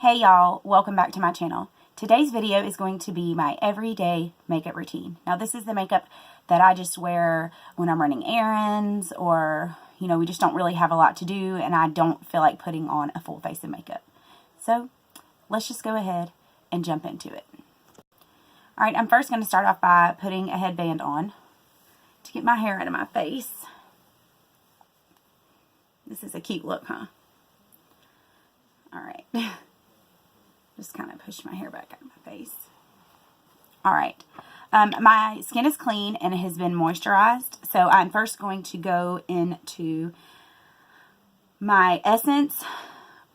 Hey y'all, welcome back to my channel. Today's video is going to be my everyday makeup routine. Now this is the makeup that I just wear when I'm running errands or, we just don't really have a lot to do and I don't feel like putting on a full face of makeup. So let's just go ahead and jump into it. Alright, I'm first going to start off by putting a headband on to get my hair out of my face. This is a cute look, huh? Alright. Just kind of push my hair back out of my face. Alright. My skin is clean and it has been moisturized. So I'm first going to go into my Essence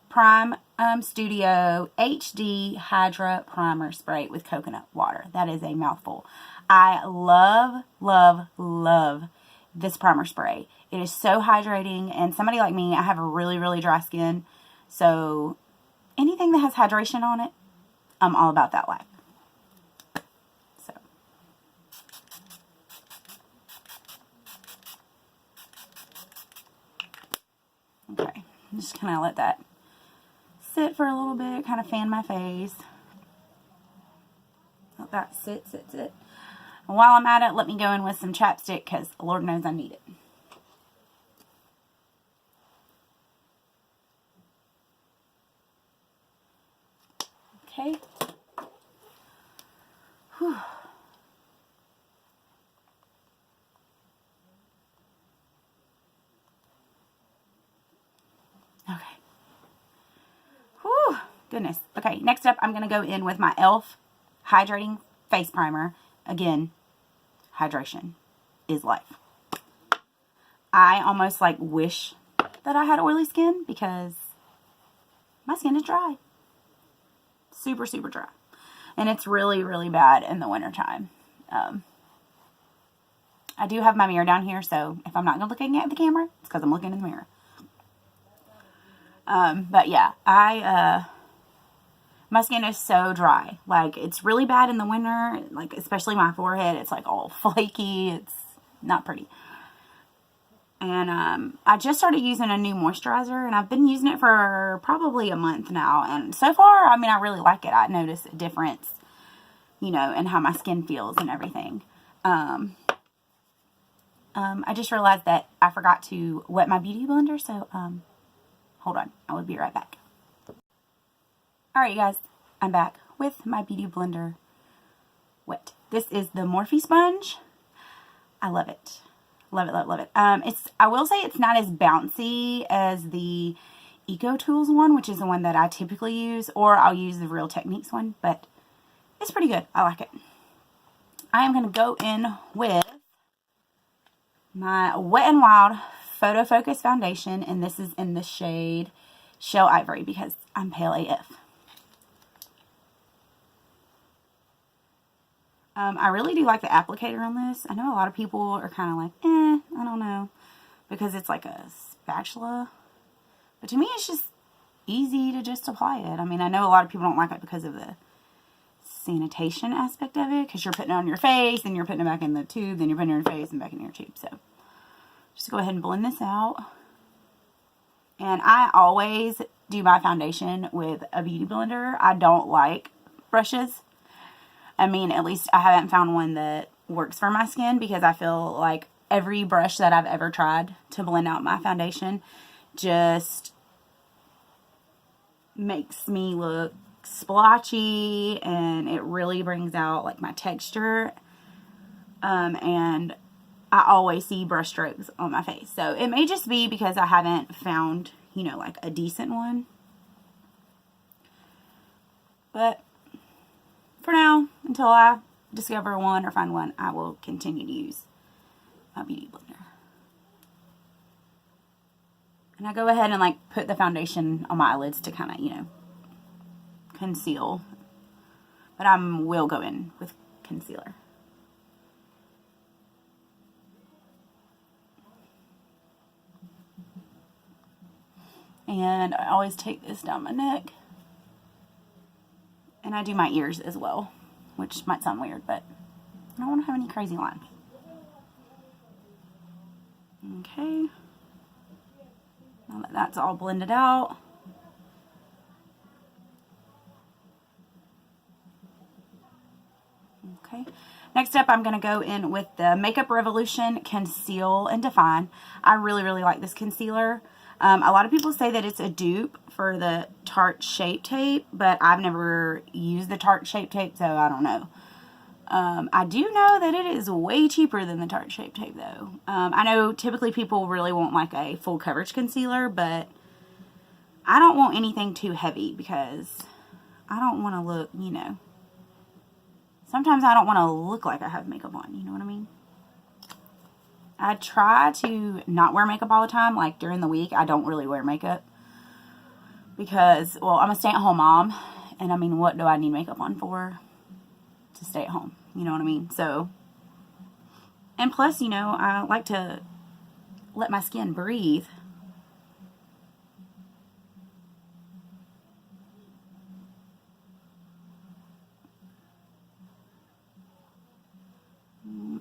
Prime Studio HD Hydra Primer Spray with coconut water. That is a mouthful. I love, love, love this primer spray. It is so hydrating, and somebody like me, I have a really, really dry skin. So anything that has hydration on it, I'm all about that life. So, okay, I'm just kind of let that sit for a little bit, kind of fan my face. Let that sit. And while I'm at it, let me go in with some chapstick because Lord knows I need it. Okay. Whew. Okay. Whew. Goodness. Okay, next up, I'm going to go in with my e.l.f. Hydrating Face Primer. Again, hydration is life. I almost wish that I had oily skin because my skin is dry. Super, super dry. And it's really, really bad in the wintertime. I do have my mirror down here, so if I'm not looking at the camera, it's because I'm looking in the mirror. But yeah, my skin is so dry. It's really bad in the winter, especially my forehead. It's all flaky. It's not pretty. And I just started using a new moisturizer, and I've been using it for probably a month now. And so far, I really like it. I notice a difference, in how my skin feels and everything. I just realized that I forgot to wet my beauty blender, so hold on. I will be right back. Alright, you guys. I'm back with my beauty blender wet. This is the Morphe sponge. I love it. Love it, love it, love it. I will say it's not as bouncy as the Eco Tools one, which is the one that I typically use, or I'll use the Real Techniques one, but it's pretty good. I like it. I am going to go in with my Wet n Wild Photo Focus Foundation, and this is in the shade Shell Ivory because I'm pale AF. I really do like the applicator on this. I know a lot of people are kind of I don't know, because it's like a spatula. But to me, it's just easy to just apply it. I know a lot of people don't like it because of the sanitation aspect of it, because you're putting it on your face, and you're putting it back in the tube, then you're putting it in your face and back in your tube. So, just go ahead and blend this out. And I always do my foundation with a beauty blender. I don't like brushes. At least I haven't found one that works for my skin, because I feel like every brush that I've ever tried to blend out my foundation just makes me look splotchy, and it really brings out my texture. And I always see brush strokes on my face. So it may just be because I haven't found, a decent one. But for now, until I discover one or find one, I will continue to use my beauty blender. And I go ahead and put the foundation on my eyelids to kind of, conceal. But I will go in with concealer. And I always take this down my neck. And I do my ears as well, which might sound weird, but I don't want to have any crazy lines. Okay. Now that that's all blended out, Okay. Next up, I'm going to go in with the Makeup Revolution Conceal and Define. I really, really like this concealer. A lot of people say that it's a dupe for the Tarte Shape Tape, but I've never used the Tarte Shape Tape, so I don't know. I do know that it is way cheaper than the Tarte Shape Tape, though. I know typically people really want like a full coverage concealer, but I don't want anything too heavy because I don't want to look, you know. Sometimes I don't want to look like I have makeup on, you know what I mean? I try to not wear makeup all the time. Like during the week, I don't really wear makeup. Because, well, I'm a stay-at-home mom. And I mean, what do I need makeup on for? To stay at home. You know what I mean? So, and plus, you know, I like to let my skin breathe.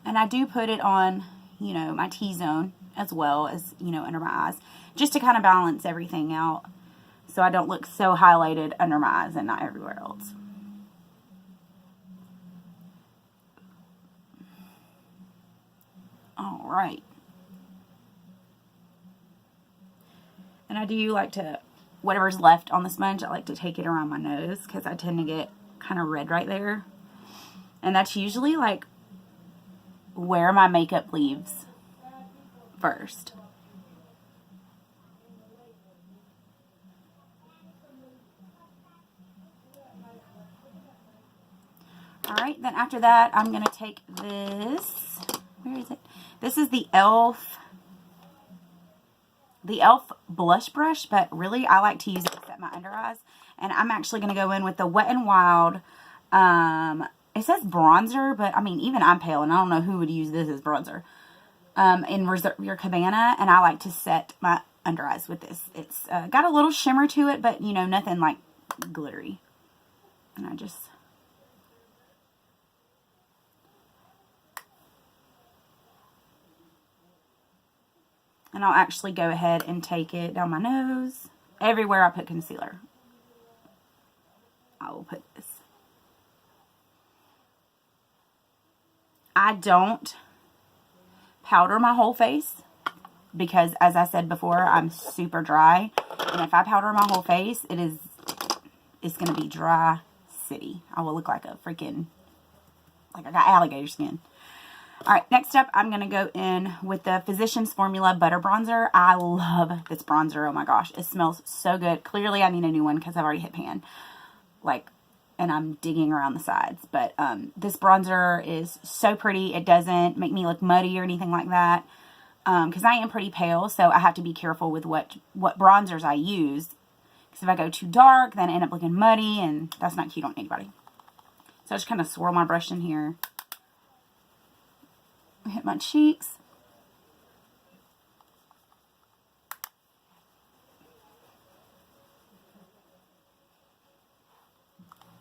And I do put it on, you know, my T-zone as well as, you know, under my eyes. Just to kind of balance everything out. So I don't look so highlighted under my eyes and not everywhere else. Alright. And I do like to, whatever's left on the sponge, I like to take it around my nose because I tend to get kind of red right there. And that's usually like where my makeup leaves first. Alright, then after that, I'm going to take this. Where is it? This is the e.l.f. blush brush, but really I like to use it to set my under eyes. And I'm actually going to go in with the Wet n Wild, it says bronzer, but I mean, even I'm pale, and I don't know who would use this as bronzer. In Reserve Your Cabana, and I like to set my under eyes with this. It's got a little shimmer to it, but, you know, nothing like glittery. And I just... And I'll actually go ahead and take it down my nose. Everywhere I put concealer, I will put this. I don't powder my whole face because, as I said before, I'm super dry. And if I powder my whole face, it's going to be dry city. I will look like a freaking, like I got alligator skin. Alright, next up, I'm going to go in with the Physicians Formula Butter Bronzer. I love this bronzer. Oh my gosh, it smells so good. Clearly, I need a new one because I've already hit pan. Like, and I'm digging around the sides. But this bronzer is so pretty. It doesn't make me look muddy or anything like that. Because I am pretty pale, so I have to be careful with what bronzers I use. Because if I go too dark, then I end up looking muddy, and that's not cute on anybody. So I just kind of swirl my brush in here. Hit my cheeks.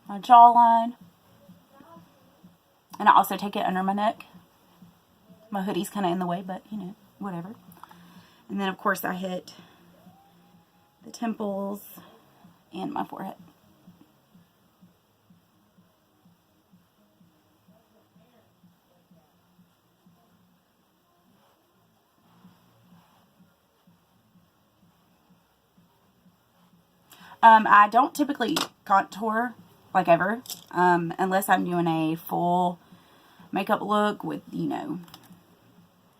My jawline. And I also take it under my neck. My hoodie's kind of in the way, but, you know, whatever. And then, of course, I hit the temples and my forehead. I don't typically contour, like ever, unless I'm doing a full makeup look with, you know,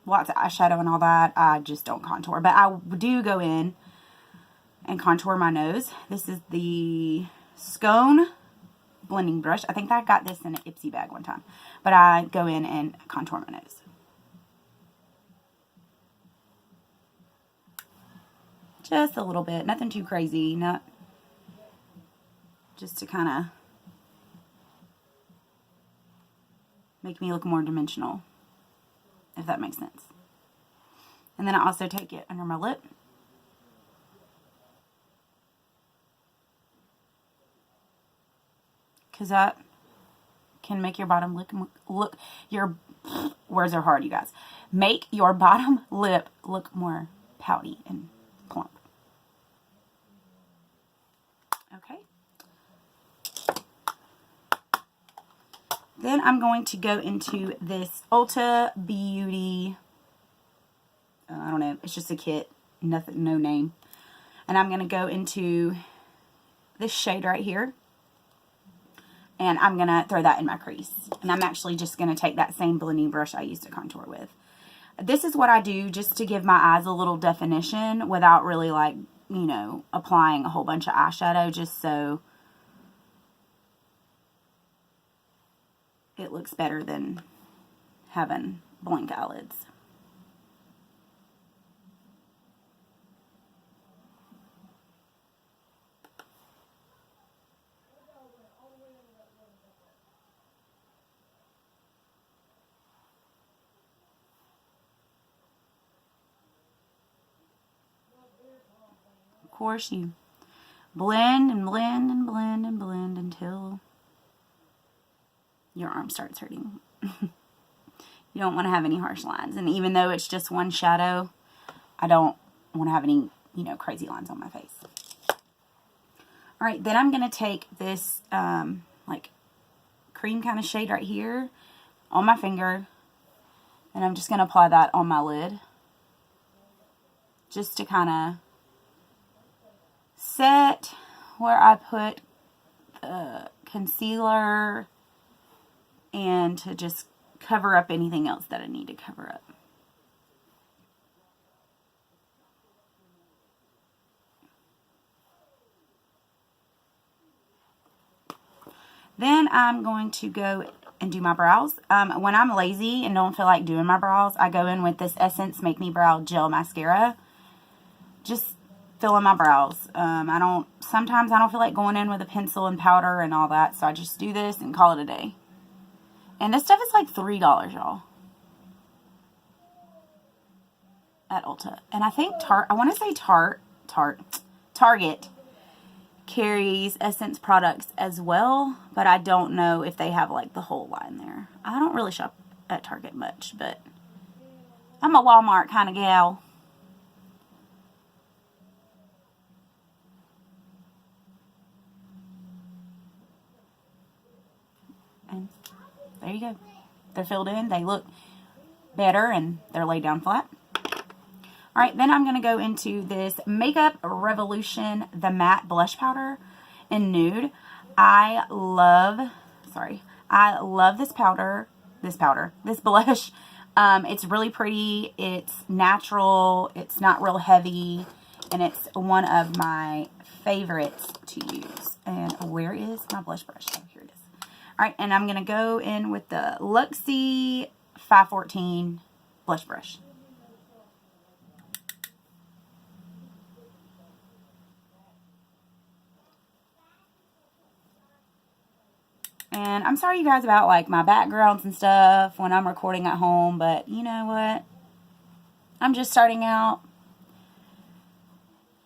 lots of eyeshadow and all that. I just don't contour, but I do go in and contour my nose. This is the Scone blending brush. I think I got this in an Ipsy bag one time, but I go in and contour my nose. Just a little bit, nothing too crazy, not just to kind of make me look more dimensional, if that makes sense. And then I also take it under my lip. Because that can make your bottom look your, words are hard, you guys. Make your bottom lip look more pouty and plump. Okay. Then I'm going to go into this Ulta Beauty, I don't know, it's just a kit, nothing, no name. And I'm going to go into this shade right here. And I'm going to throw that in my crease. And I'm actually just going to take that same blending brush I used to contour with. This is what I do just to give my eyes a little definition without really, like, you know, applying a whole bunch of eyeshadow, just so it looks better than having blank eyelids. Of course, you blend and blend and blend and blend until your arm starts hurting. You don't want to have any harsh lines. And even though it's just one shadow, I don't want to have any, you know, crazy lines on my face. Alright, then I'm going to take this, like, cream kind of shade right here on my finger. And I'm just going to apply that on my lid. Just to kind of set where I put the concealer and to just cover up anything else that I need to cover up. Then I'm going to go and do my brows. When I'm lazy and don't feel like doing my brows, I go in with this Essence Make Me Brow Gel Mascara. Just fill in my brows. Sometimes I don't feel like going in with a pencil and powder and all that, so I just do this and call it a day. And this stuff is like $3, y'all, at Ulta. And I think Target carries Essence products as well, but I don't know if they have like the whole line there. I don't really shop at Target much, but I'm a Walmart kind of gal. And there you go. They're filled in. They look better and they're laid down flat. Alright, then I'm going to go into this Makeup Revolution The Matte Blush Powder in Nude. I love this blush. It's really pretty. It's natural. It's not real heavy. And it's one of my favorites to use. And where is my blush brush? Oh, here it is. Alright, and I'm going to go in with the Luxie 514 blush brush. And I'm sorry, you guys, about like my backgrounds and stuff when I'm recording at home, but you know what? I'm just starting out.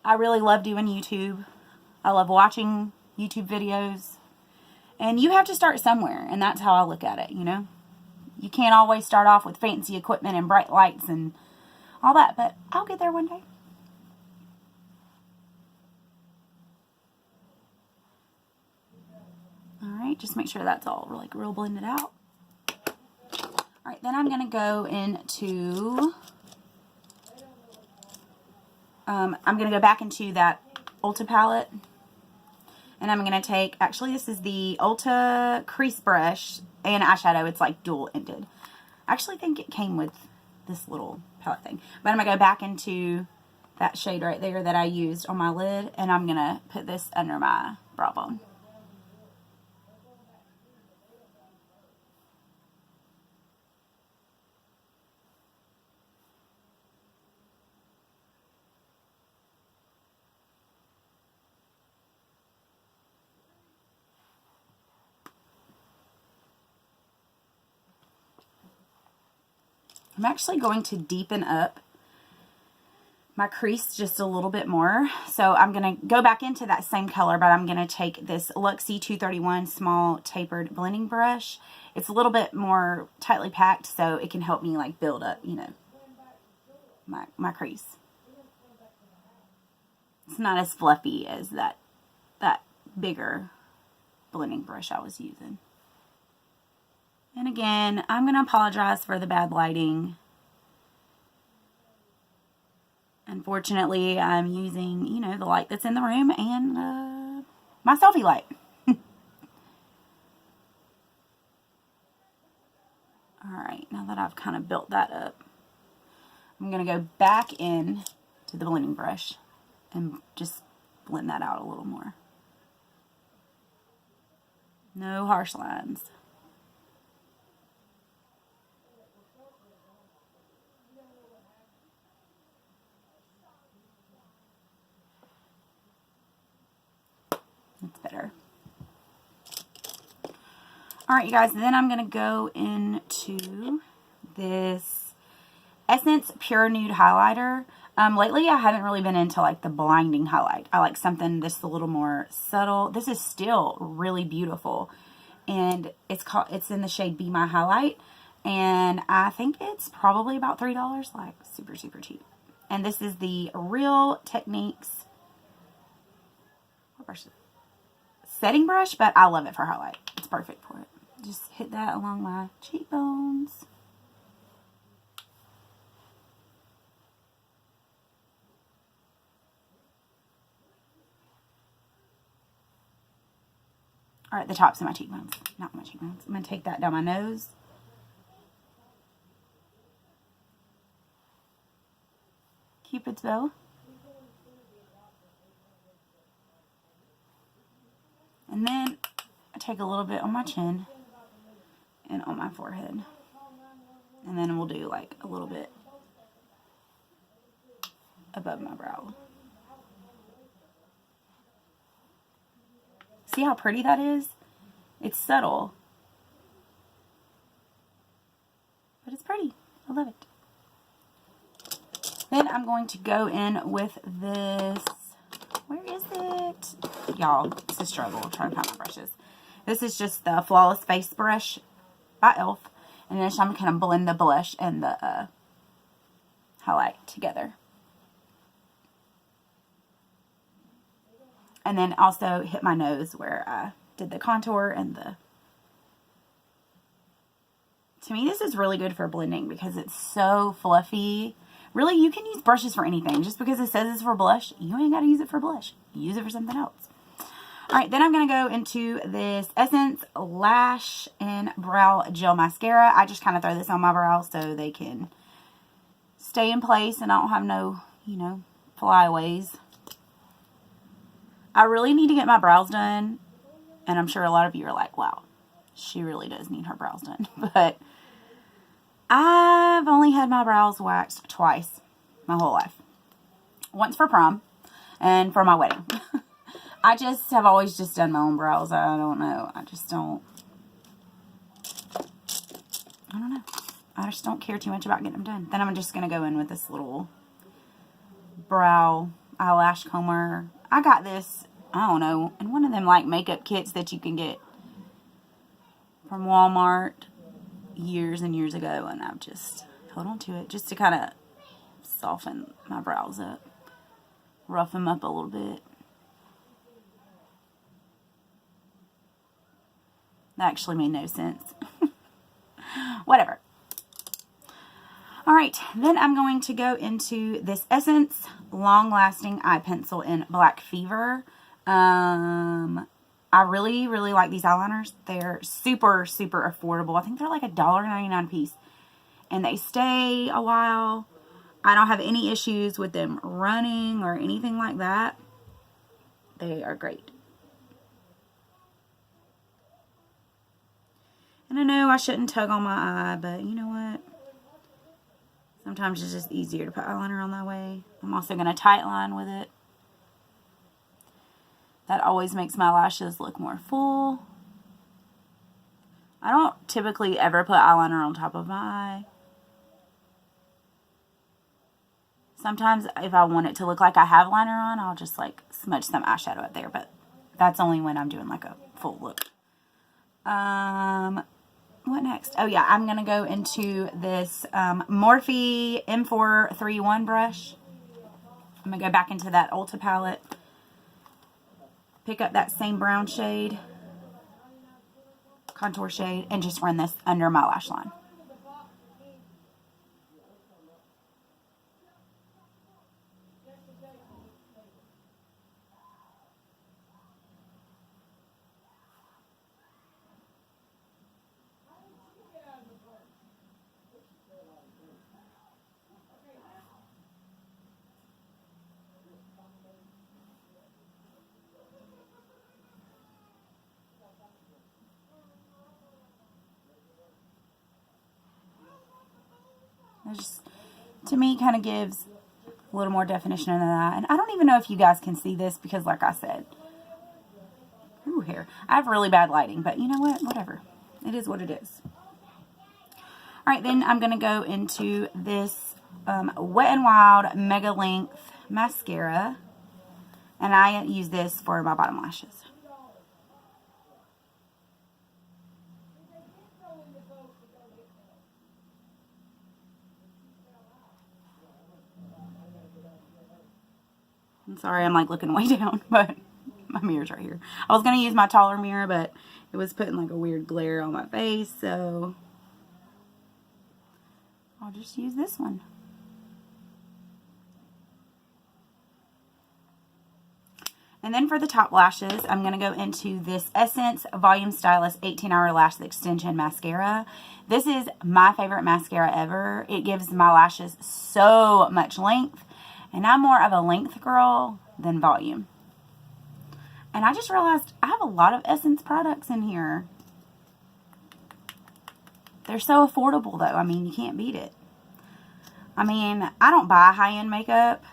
I really love doing YouTube. I love watching YouTube videos. And you have to start somewhere, and that's how I look at it, you know? You can't always start off with fancy equipment and bright lights and all that, but I'll get there one day. Alright, just make sure that's all like real blended out. Alright, then I'm going to go into, I'm going to go back into that Ulta palette. And I'm going to take, actually this is the Ulta crease brush and eyeshadow. It's like dual ended. I actually think it came with this little palette thing. But I'm going to go back into that shade right there that I used on my lid. And I'm going to put this under my brow bone. I'm actually going to deepen up my crease just a little bit more. So I'm going to go back into that same color, but I'm going to take this Luxie 231 small tapered blending brush. It's a little bit more tightly packed, so it can help me like build up, you know, my crease. It's not as fluffy as that bigger blending brush I was using. And again, I'm going to apologize for the bad lighting. Unfortunately, I'm using, you know, the light that's in the room and my selfie light. Alright, now that I've kind of built that up, I'm going to go back in to the blending brush and just blend that out a little more. No harsh lines. That's better. Alright, you guys, then I'm going to go into this Essence Pure Nude Highlighter. Lately, I haven't really been into, like, the blinding highlight. I like something just a little more subtle. This is still really beautiful. And it's in the shade Be My Highlight. And I think it's probably about $3, like, super, super cheap. And this is the Real Techniques, what brush is it? Setting brush, but I love it for highlight. It's perfect for it. Just hit that along my cheekbones. Alright, the tops of my cheekbones. Not my cheekbones. I'm going to take that down my nose. Cupid's bow. And then I take a little bit on my chin and on my forehead. And then we'll do like a little bit above my brow. See how pretty that is? It's subtle, but it's pretty. I love it. Then I'm going to go in with this. Where is it? Y'all, it's a struggle trying to find my brushes. This is just the Flawless Face Brush by e.l.f. And then I'm going to blend the blush and the highlight together. And then also hit my nose where I did the contour and the... To me, this is really good for blending because it's so fluffy. Really, you can use brushes for anything. Just because it says it's for blush, you ain't got to use it for blush. Use it for something else. Alright, then I'm going to go into this Essence Lash and Brow Gel Mascara. I just kind of throw this on my brows so they can stay in place and I don't have no, you know, flyaways. I really need to get my brows done. And I'm sure a lot of you are like, wow, she really does need her brows done. But I've only had my brows waxed twice my whole life. Once for prom and for my wedding. I just have always just done my own brows. I don't know. I just don't know. I just don't care too much about getting them done. Then I'm just going to go in with this little brow eyelash comber. I got this, I don't know, in one of them like makeup kits that you can get from Walmart years and years ago, and I've just held on to it just to kind of soften my brows up, rough them up a little bit. That actually made no sense. Whatever. Alright, then I'm going to go into this Essence Long Lasting Eye Pencil in Black Fever. I really, really like these eyeliners. They're super, super affordable. I think they're like $1.99 a piece. And they stay a while. I don't have any issues with them running or anything like that. They are great. And I know I shouldn't tug on my eye, but you know what? Sometimes it's just easier to put eyeliner on that way. I'm also going to tight line with it. That always makes my lashes look more full. I don't typically ever put eyeliner on top of my eye. Sometimes if I want it to look like I have liner on, I'll just like smudge some eyeshadow up there. But that's only when I'm doing like a full look. What next? Oh yeah, I'm going to go into this Morphe M431 brush. I'm going to go back into that Ulta palette. Pick up that same brown shade. contour shade and just run this under my lash line. It just, to me, kind of gives a little more definition than that. And I don't even know if you guys can see this because, like I said, ooh, hair. I have really bad lighting, but you know what? Whatever. It is what it is. All right, then I'm going to go into this Wet n Wild Mega Length Mascara. And I use this for my bottom lashes. I'm sorry, I'm like looking way down, but my mirror's right here. I was going to use my taller mirror, but it was putting like a weird glare on my face, so I'll just use this one. And then for the top lashes, I'm going to go into this Essence Volume Stylist 18-Hour Lash Extension Mascara. This is my favorite mascara ever. It gives my lashes so much length. And I'm more of a length girl than volume. And I just realized I have a lot of Essence products in here. They're so affordable, though. I mean, you can't beat it. I mean, I don't buy high-end makeup.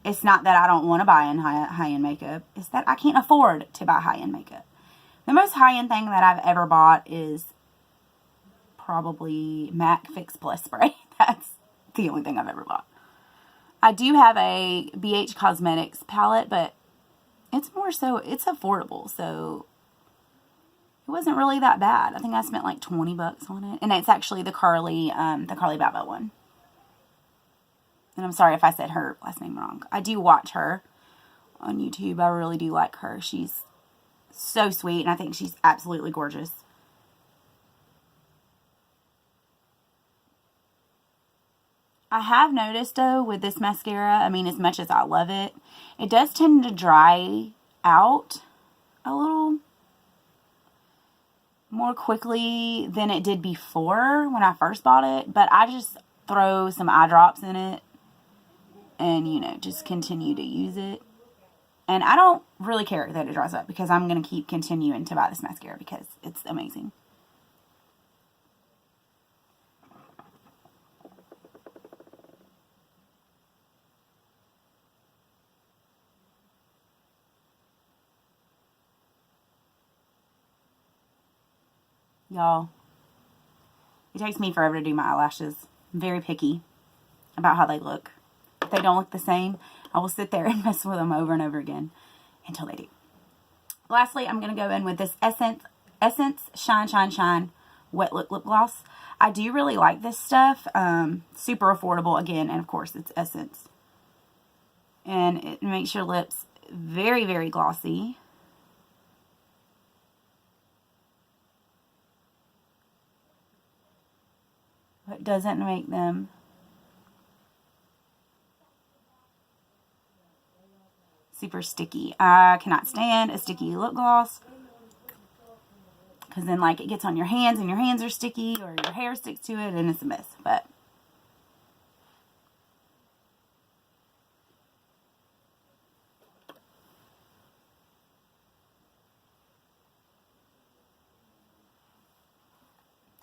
It's not that I don't want to buy high-end makeup. It's that I can't afford to buy high-end makeup. The most high-end thing that I've ever bought is probably MAC Fix Plus Spray. That's the only thing I've ever bought. I do have a BH Cosmetics palette, but it's more so, it's affordable, so it wasn't really that bad. I think I spent like 20 bucks on it. And it's actually the Carly Baba one. And I'm sorry if I said her last name wrong. I do watch her on YouTube. I really do like her. She's so sweet, and I think she's absolutely gorgeous. I have noticed, though, with this mascara, I mean, as much as I love it, it does tend to dry out a little more quickly than it did before when I first bought it. But I just throw some eye drops in it and, you know, just continue to use it. And I don't really care that it dries up because I'm going to keep continuing to buy this mascara because it's amazing. Y'all, it takes me forever to do my eyelashes. I'm very picky about how they look. If they don't look the same, I will sit there and mess with them over and over again until they do. Lastly, I'm going to go in with this Essence Shine Shine Shine Wet Lip Lip Gloss. I do really like this stuff. Super affordable again, and of course it's Essence. And it makes your lips very, very glossy. But doesn't make them super sticky. I cannot stand a sticky lip gloss because then like it gets on your hands and your hands are sticky or your hair sticks to it and it's a mess. But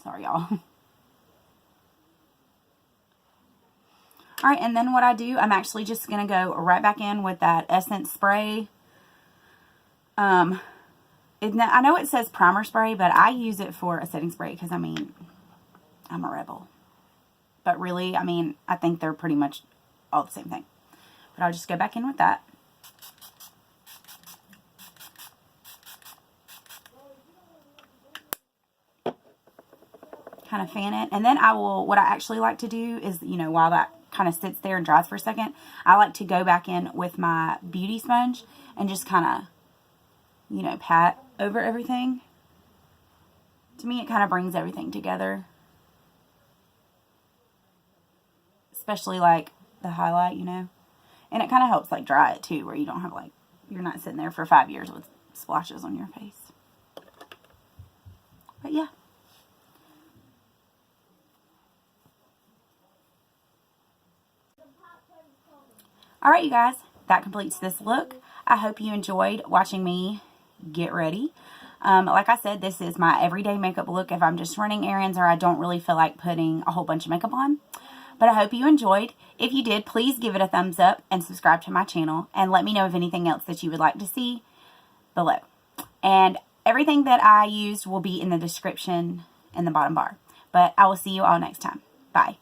sorry, y'all. All right, and then what I do, I'm actually just going to go right back in with that Essence spray. I know it says primer spray, but I use it for a setting spray because, I mean, I'm a rebel. But really, I mean, I think they're pretty much all the same thing. But I'll just go back in with that. Kind of fan it. And then what I actually like to do is, you know, while that kind of sits there and dries for a second, I like to go back in with my beauty sponge and just kind of, you know, pat over everything. To me, it kind of brings everything together. Especially like the highlight, you know. And it kind of helps like dry it too, where you don't have like, you're not sitting there for 5 years with splashes on your face. But yeah. Alright, you guys, that completes this look. I hope you enjoyed watching me get ready. Like I said, this is my everyday makeup look if I'm just running errands or I don't really feel like putting a whole bunch of makeup on. But I hope you enjoyed. If you did, please give it a thumbs up and subscribe to my channel. And let me know of anything else that you would like to see below. And everything that I used will be in the description in the bottom bar. But I will see you all next time. Bye.